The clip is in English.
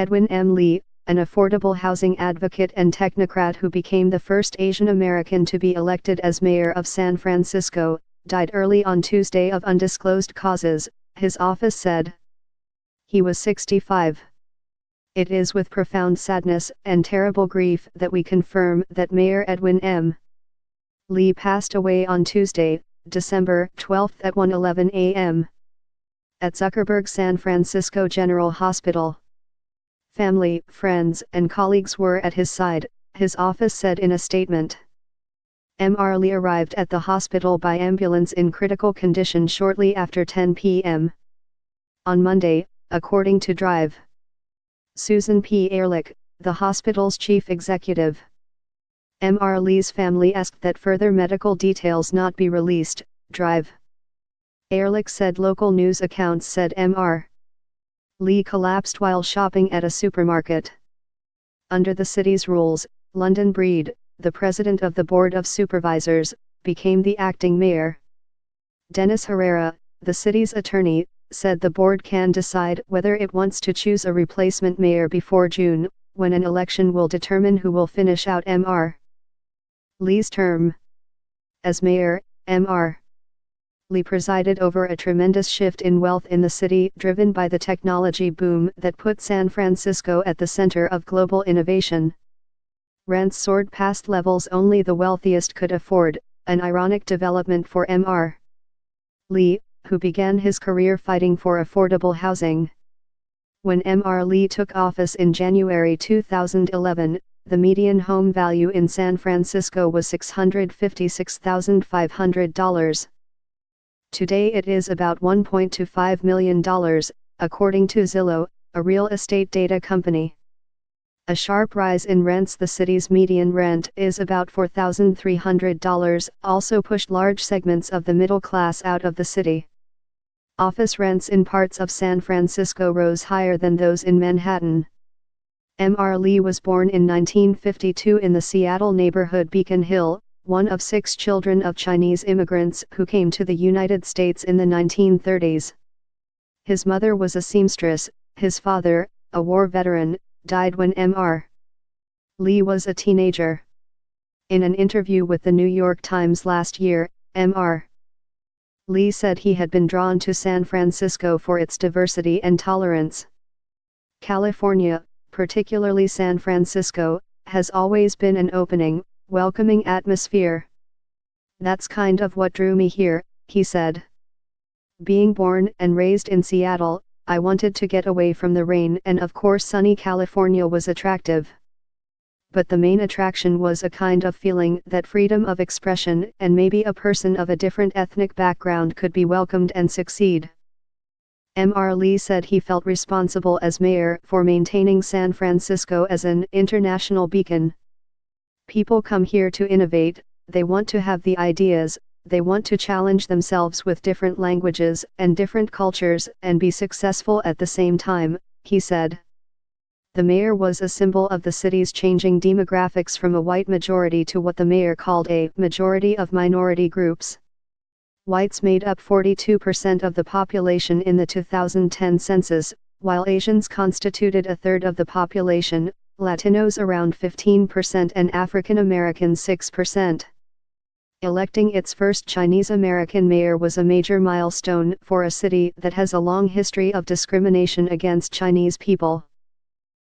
Edwin M. Lee, an affordable housing advocate and technocrat who became the first Asian American to be elected as mayor of San Francisco, died early on Tuesday of undisclosed causes, his office said. He was 65. It is with profound sadness and terrible grief that we confirm that Mayor Edwin M. Lee passed away on Tuesday, December 12 at 1:11 a.m. at Zuckerberg San Francisco General Hospital. Family, friends, and colleagues were at his side, his office said in a statement. Mr. Lee arrived at the hospital by ambulance in critical condition shortly after 10 p.m. on Monday, according to Drive. Susan P. Ehrlich, the hospital's chief executive. Mr. Lee's family asked that further medical details not be released, Drive. Ehrlich said local news accounts said Mr. Lee collapsed while shopping at a supermarket. Under the city's rules, London Breed, the president of the Board of Supervisors, became the acting mayor. Dennis Herrera, the city's attorney, said the board can decide whether it wants to choose a replacement mayor before June, when an election will determine who will finish out Mr. Lee's term. As mayor, Mr. Lee presided over a tremendous shift in wealth in the city driven by the technology boom that put San Francisco at the center of global innovation. Rents soared past levels only the wealthiest could afford, an ironic development for Mr. Lee, who began his career fighting for affordable housing. When Mr. Lee took office in January 2011, the median home value in San Francisco was $656,500. Today it is about $1.25 million, according to Zillow, a real estate data company. A sharp rise in rents. The city's median rent is about $4,300, also pushed large segments of the middle class out of the city. Office rents in parts of San Francisco rose higher than those in Manhattan. Mr. Lee was born in 1952 in the Seattle neighborhood Beacon Hill, one of 6 children of Chinese immigrants who came to the United States in the 1930s. His mother was a seamstress, his father, a war veteran, died when Mr. Lee was a teenager. In an interview with the New York Times last year, Mr. Lee said he had been drawn to San Francisco for its diversity and tolerance. California, particularly San Francisco, has always been an opening, welcoming atmosphere. That's kind of what drew me here, he said. Being born and raised in Seattle, I wanted to get away from the rain, and of course sunny California was attractive. But the main attraction was a kind of feeling that freedom of expression and maybe a person of a different ethnic background could be welcomed and succeed. Mr. Lee said he felt responsible as mayor for maintaining San Francisco as an international beacon. People come here to innovate, they want to have the ideas, they want to challenge themselves with different languages and different cultures and be successful at the same time, he said. The mayor was a symbol of the city's changing demographics from a white majority to what the mayor called a majority of minority groups. Whites made up 42% of the population in the 2010 census, while Asians constituted a third of the population, Latinos around 15% and African Americans 6%. Electing its first Chinese American mayor was a major milestone for a city that has a long history of discrimination against Chinese people.